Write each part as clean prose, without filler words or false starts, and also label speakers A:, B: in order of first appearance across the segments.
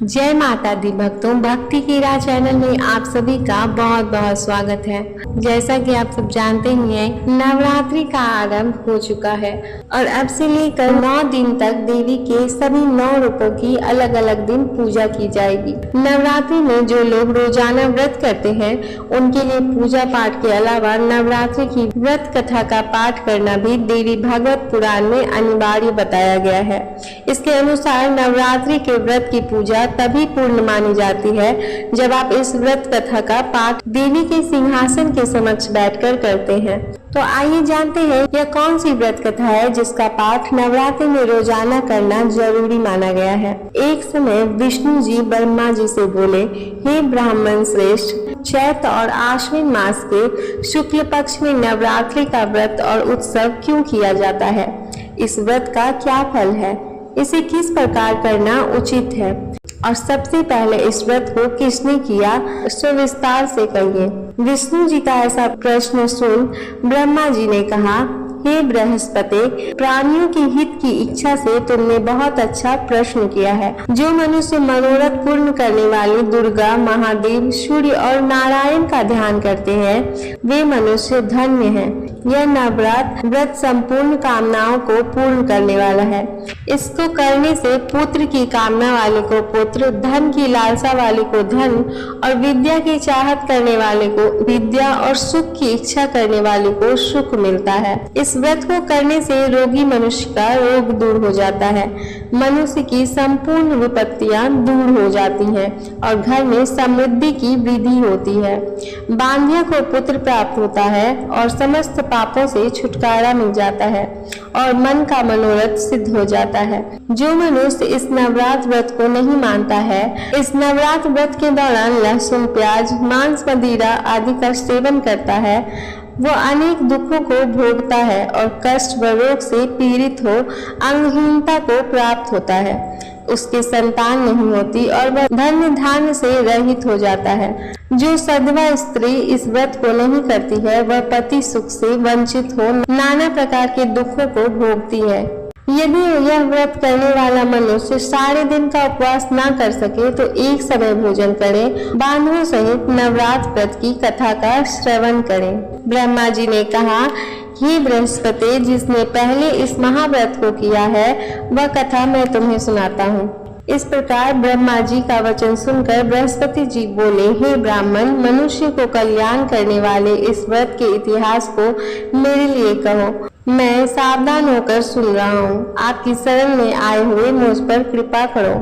A: जय माता दी भक्तों, भक्ति की राह चैनल में आप सभी का बहुत बहुत स्वागत है। जैसा कि आप सब जानते ही हैं, नवरात्रि का आरंभ हो चुका है और अब से लेकर 9 दिन तक देवी के सभी 9 रूपों की अलग अलग दिन पूजा की जाएगी। नवरात्रि में जो लोग रोजाना व्रत करते हैं उनके लिए पूजा पाठ के अलावा नवरात्रि की व्रत कथा का पाठ करना भी देवी भागवत पुराण में अनिवार्य बताया गया है। इसके अनुसार नवरात्रि के व्रत की पूजा तभी पूर्ण मानी जाती है जब आप इस व्रत कथा का पाठ देवी के सिंहासन के समक्ष बैठकर करते हैं। तो आइए जानते हैं यह कौन सी व्रत कथा है जिसका पाठ नवरात्रि में रोजाना करना जरूरी माना गया है। एक समय विष्णु जी ब्रह्मा जी से बोले, हे ब्राह्मण श्रेष्ठ, चैत्र और आश्विन मास के शुक्ल पक्ष में नवरात्रि का व्रत और उत्सव क्यों किया जाता है? इस व्रत का क्या फल है? इसे किस प्रकार करना उचित है और सबसे पहले इस व्रत को किसने किया, विस्तार से कहिए। विष्णु जी का ऐसा प्रश्न सुन ब्रह्मा जी ने कहा, हे बृहस्पति, प्राणियों के हित की इच्छा से तुमने बहुत अच्छा प्रश्न किया है। जो मनुष्य मनोरथ पूर्ण करने वाली दुर्गा, महादेव, सूर्य और नारायण का ध्यान करते हैं वे मनुष्य धन्य हैं। यह नवरात्र व्रत संपूर्ण कामनाओं को पूर्ण करने वाला है। इसको करने से पुत्र की कामना वाले को पुत्र, धन की लालसा वाले को धन और विद्या की चाहत करने वाले को विद्या और सुख की इच्छा करने वाले को सुख मिलता है। इस व्रत को करने से रोगी मनुष्य का रोग दूर हो जाता है, मनुष्य की संपूर्ण विपत्तियां दूर हो जाती हैं और घर में समृद्धि की वृद्धि होती है। बांध्या को पुत्र प्राप्त होता है और समस्त पापों से छुटकारा मिल जाता है और मन का मनोरथ सिद्ध हो जाता है। जो मनुष्य इस नवरात्र व्रत को नहीं मानता है, इस नवरात्र व्रत के दौरान लहसुन, प्याज, मांस, मदिरा आदि का सेवन करता है, वो अनेक दुखों को भोगता है और कष्ट व रोग से पीड़ित हो अंगहीनता को प्राप्त होता है। उसकी संतान नहीं होती और वह धन्य धान्य से रहित हो जाता है। जो सधवा स्त्री इस व्रत को नहीं करती है वह पति सुख से वंचित हो नाना प्रकार के दुखों को भोगती है। यदि यह व्रत करने वाला मनुष्य सारे दिन का उपवास ना कर सके तो एक समय भोजन करे, बांधवों सहित नवरात्र व्रत की कथा का श्रवण करें। ब्रह्मा जी ने कहा, हे बृहस्पति, जिसने पहले इस महाव्रत को किया है वह कथा मैं तुम्हें सुनाता हूँ। इस प्रकार ब्रह्मा जी का वचन सुनकर बृहस्पति जी बोले, हे ब्राह्मण, मनुष्य को कल्याण करने वाले इस व्रत के इतिहास को मेरे लिए कहो। मैं सावधान होकर सुन रहा हूँ। आपकी शरण में आए हुए मुझ पर कृपा करो।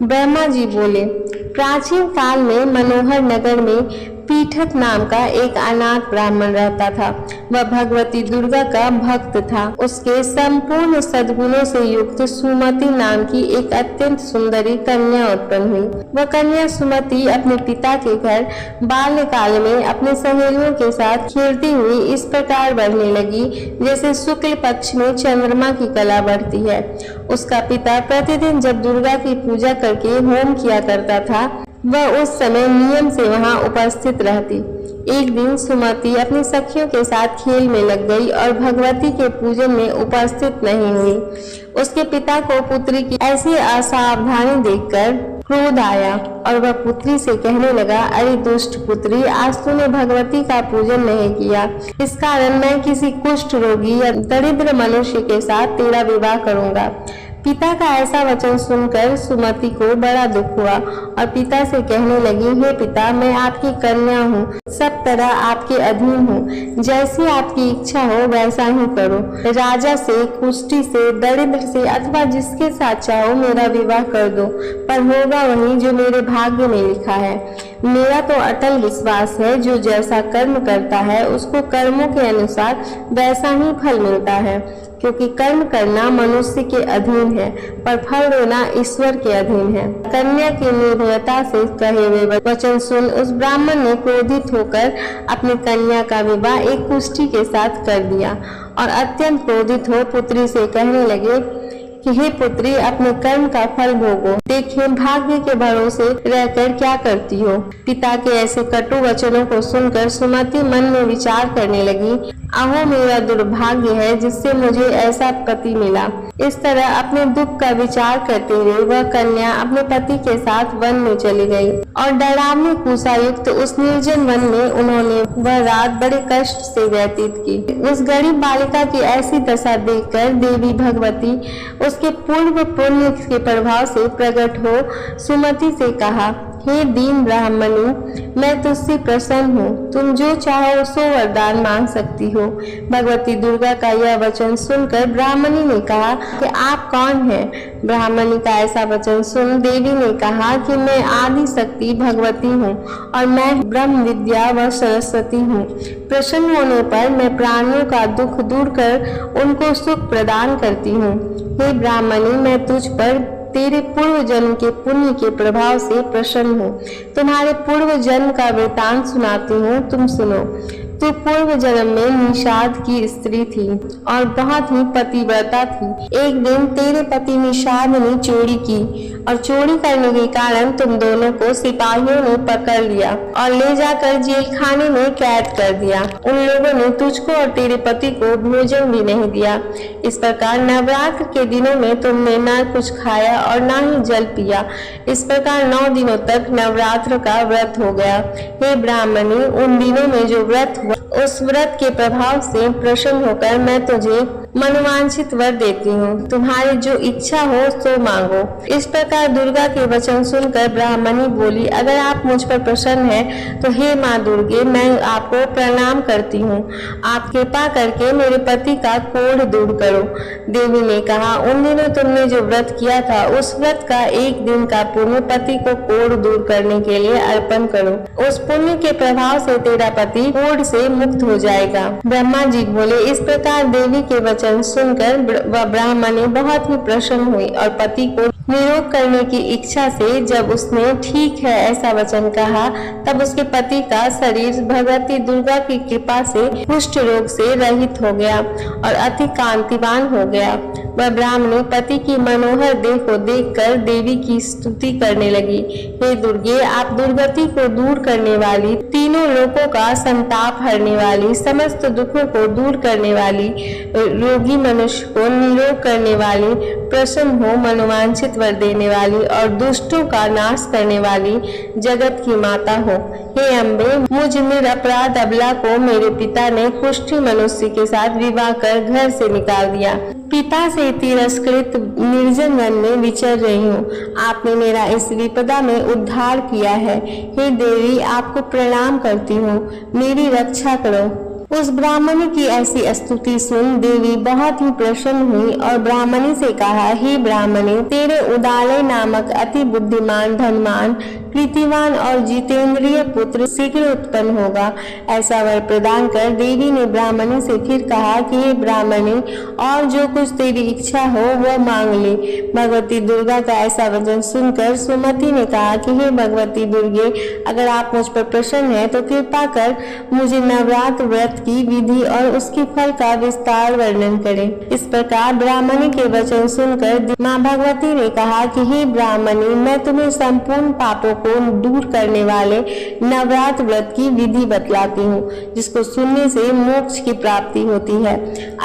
A: ब्रह्मा जी बोले, प्राचीन काल में मनोहर नगर में पीठक नाम का एक अनाथ ब्राह्मण रहता था। वह भगवती दुर्गा का भक्त था। उसके संपूर्ण सद्गुणों से युक्त सुमति नाम की एक अत्यंत सुंदरी कन्या उत्पन्न हुई। वह कन्या सुमति अपने पिता के घर बाल्यकाल में अपने सहेलियों के साथ खेलती हुई इस प्रकार बढ़ने लगी जैसे शुक्ल पक्ष में चंद्रमा की कला बढ़ती है। उसका पिता प्रतिदिन जब दुर्गा की पूजा करके होम किया करता था वह उस समय नियम से वहां उपस्थित रहती। एक दिन सुमति अपनी सखियों के साथ खेल में लग गई और भगवती के पूजन में उपस्थित नहीं हुई। उसके पिता को पुत्री की ऐसी असावधानी देखकर क्रोध आया और वह पुत्री से कहने लगा, अरे दुष्ट पुत्री, आज तूने भगवती का पूजन नहीं किया, इस कारण मैं किसी कुष्ठ रोगी या दरिद्र मनुष्य के साथ तेरा विवाह करूंगा। पिता का ऐसा वचन सुनकर सुमति को बड़ा दुख हुआ और पिता से कहने लगी, हे पिता, मैं आपकी कन्या हूँ, सब तरह आपके अधीन हूँ, जैसी आपकी इच्छा हो वैसा ही करो। राजा से, कुष्ठी से, दरिद्र से अथवा जिसके साथ चाहो मेरा विवाह कर दो, पर होगा वही जो मेरे भाग्य में लिखा है। मेरा तो अटल विश्वास है, जो जैसा कर्म करता है उसको कर्मों के अनुसार वैसा ही फल मिलता है, क्योंकि कर्म करना मनुष्य के अधीन है पर फल देना ईश्वर के अधीन है। कन्या की निर्भयता से कहे हुए वचन सुन उस ब्राह्मण ने क्रोधित होकर अपनी कन्या का विवाह एक कुष्ठी के साथ कर दिया और अत्यंत क्रोधित हो पुत्री से कहने लगे कि हे पुत्री, अपने कर्म का फल भोगो। देखिए भाग्य के भरोसे रहकर क्या करती हो। पिता के ऐसे कटु वचनों को सुनकर सुमति मन में विचार करने लगी, अहो मेरा दुर्भाग्य है जिससे मुझे ऐसा पति मिला। इस तरह अपने दुख का विचार करते हुए वह कन्या अपने पति के साथ वन में चली गई और डरावनी कुशायुक्त उस निर्जन वन में उन्होंने वह रात बड़े कष्ट से व्यतीत की। उस गरीब बालिका की ऐसी दशा देखकर देवी भगवती उसके पूर्व पुण्य के प्रभाव से प्रकट हो सुमति से कहा, हे दीन ब्राह्मणी, मैं तुझसे प्रसन्न हूँ, तुम जो चाहो सो वरदान मांग सकती हो। भगवती दुर्गा का यह वचन सुनकर ब्राह्मणी ने कहा कि आप कौन हैं? ब्राह्मणी का ऐसा वचन सुन देवी ने कहा कि मैं आदि शक्ति भगवती हूँ और मैं ब्रह्म विद्या व सरस्वती हूँ। प्रसन्न होने पर मैं प्राणियों का दुख दूर कर उनको सुख प्रदान करती हूँ। हे ब्राह्मणी, मैं तुझ पर तेरे पूर्व जन्म के पुण्य के प्रभाव से प्रसन्न हूँ। तुम्हारे पूर्व जन्म का वृतांत सुनाती हूँ, तुम सुनो। तो पूर्व जन्म में निषाद की स्त्री थी और बहुत ही पतिव्रता थी। एक दिन तेरे पति निषाद ने चोरी की और चोरी करने के कारण तुम दोनों को सिपाहियों ने पकड़ लिया और ले जाकर जेल खाने में कैद कर दिया। उन लोगों ने तुझको और तेरे पति को भोजन भी नहीं दिया। इस प्रकार नवरात्र के दिनों में तुमने न कुछ खाया और न ही जल पिया। इस प्रकार 9 दिनों तक नवरात्र का व्रत हो गया। हे ब्राह्मणी, उन दिनों में जो व्रत उस व्रत के प्रभाव से प्रसन्न होकर मैं तुझे मनोवांछित वर देती हूँ। तुम्हारी जो इच्छा हो सो मांगो। इस प्रकार दुर्गा के वचन सुनकर ब्राह्मणी बोली, अगर आप मुझ पर प्रसन्न हैं तो हे माँ दुर्गे, मैं आपको प्रणाम करती हूँ। आप कृपा करके मेरे पति का कोढ़ दूर करो। देवी ने कहा, उन दिनों तुमने जो व्रत किया था उस व्रत का एक दिन का पुण्य पति को कोढ़ दूर करने के लिए अर्पण करो। उस पुण्य के प्रभाव से तेरा पति कोढ़ से मुक्त हो जाएगा। ब्रह्मा जी बोले। इस प्रकार देवी के वचन सुनकर वह ब्राह्मणी बहुत ही प्रसन्न हुई और पति को निरोग करने की इच्छा से जब उसने ठीक है ऐसा वचन कहा, तब उसके पति का शरीर भगवती दुर्गा की कृपा से कुष्ठ रोग से रहित हो गया और अति कांतिवान हो गया। वह ब्राह्मणी पति की मनोहर देह को देखकर देवी की स्तुति करने लगी। हे दुर्गे, आप दुर्गति को दूर करने वाली, तीनों लोकों का संताप हरने वाली, समस्त दुखों को दूर करने वाली, रोगी मनुष्य को निरोग करने वाली, प्रसन्न हो मनोवांछित वर देने वाली और दुष्टों का नाश करने वाली जगत की माता हो। हे अम्बे, मुझ निरपराध अबला को मेरे पिता ने कुष्ठी मनुष्य के साथ विवाह कर घर से निकाल दिया। पिता से तिरस्कृत निर्जन वन में विचर रही हूँ। आपने मेरा इस विपदा में उद्धार किया है। हे देवी, आपको प्रणाम करती हूँ, मेरी रक्षा करो। उस ब्राह्मणी की ऐसी स्तुति सुन देवी बहुत ही प्रसन्न हुई और ब्राह्मणी से कहा, हे ब्राह्मणी, तेरे उदालय नामक अति बुद्धिमान, धनवान, कीर्तिवान और जितेंद्रिय पुत्र शीघ्र उत्पन्न होगा। ऐसा वर प्रदान कर देवी ने ब्राह्मणी से फिर कहा कि हे ब्राह्मणी, और जो कुछ तेरी इच्छा हो वह मांग ले। भगवती दुर्गा का ऐसा वचन सुनकर सुमति ने कहा कि हे भगवती दुर्गे, अगर आप मुझ पर प्रसन्न हैं तो कृपा कर मुझे नवरात्र व्रत की विधि और उसके फल का विस्तार वर्णन करें। इस प्रकार ब्राह्मणी के वचन सुनकर माँ भगवती ने कहा कि हे ब्राह्मणी, मैं तुम्हें संपूर्ण पापों को दूर करने वाले नवरात्र व्रत की विधि बतलाती हूँ, जिसको सुनने से मोक्ष की प्राप्ति होती है।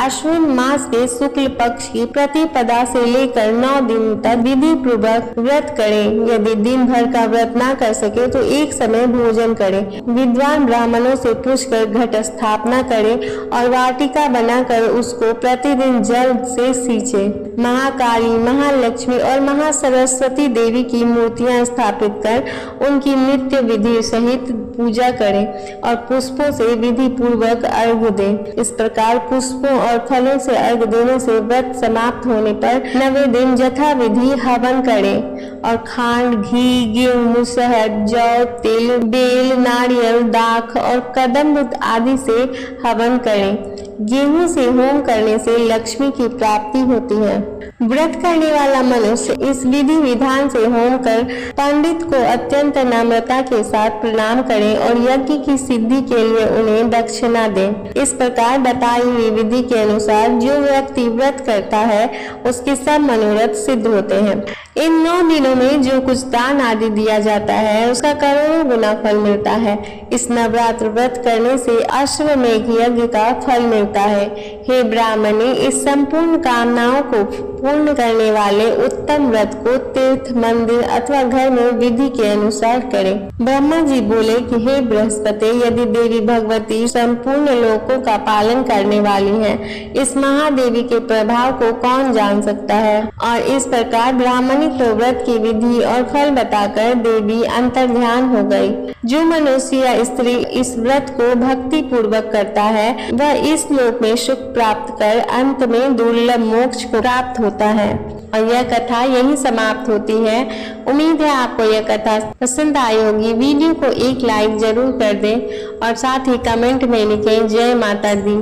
A: अश्विन मास के शुक्ल पक्ष की प्रतिपदा से लेकर 9 दिन तक विधि पूर्वक व्रत करें। यदि दिन भर का व्रत न कर सके तो एक समय भोजन करें। विद्वान ब्राह्मणों से पूछकर घट स्थापना करें और वाटिका बनाकर उसको प्रतिदिन जल से सींचे। महाकाली, महालक्ष्मी और महासरस्वती देवी की मूर्तियां स्थापित कर उनकी नित्य विधि सहित पूजा करें और पुष्पों से विधि पूर्वक अर्घ्य दें। इस प्रकार पुष्पों और फलों से अर्घ्य देने से व्रत समाप्त होने पर 9वें दिन यथा विधि हवन करें और खांड, घी, गेहूं, शहद, जौ, तिल, बेल, नारियल, दाख और कदम्ब आदि से हवन करें। गेहूं से होम करने से लक्ष्मी की प्राप्ति होती है। व्रत करने वाला मनुष्य इस विधि विधान से होम कर पंडित को अत्यंत नम्रता के साथ प्रणाम करें और यज्ञ की सिद्धि के लिए उन्हें दक्षिणा दें। इस प्रकार बताई हुई विधि के अनुसार जो व्यक्ति व्रत करता है उसके सब मनोरथ सिद्ध होते हैं। इन 9 दिनों में जो कुछ दान आदि दिया जाता है उसका करोड़ों गुना फल मिलता है। इस नवरात्र व्रत करने से अश्वमेध यज्ञ का फल मिलता है। हे ब्राह्मणी, इस संपूर्ण कामनाओं को पूर्ण करने वाले उत्तम व्रत को तीर्थ, मंदिर अथवा घर में विधि के अनुसार करें। ब्रह्मा जी बोले कि हे बृहस्पति, यदि देवी भगवती संपूर्ण लोकों का पालन करने वाली हैं, इस महादेवी के प्रभाव को कौन जान सकता है। और इस प्रकार ब्राह्मणी को व्रत की विधि और फल बताकर देवी अंतर्ध्यान हो गई। जो मनुष्य या स्त्री इस व्रत को भक्ति पूर्वक करता है वह इस लोक में सुख प्राप्त कर अंत में दुर्लभ मोक्ष को प्राप्त होता है। और यह कथा यही समाप्त होती है। उम्मीद है आपको यह कथा पसंद आई होगी। वीडियो को एक लाइक जरूर कर दें और साथ ही कमेंट में लिखें जय माता दी।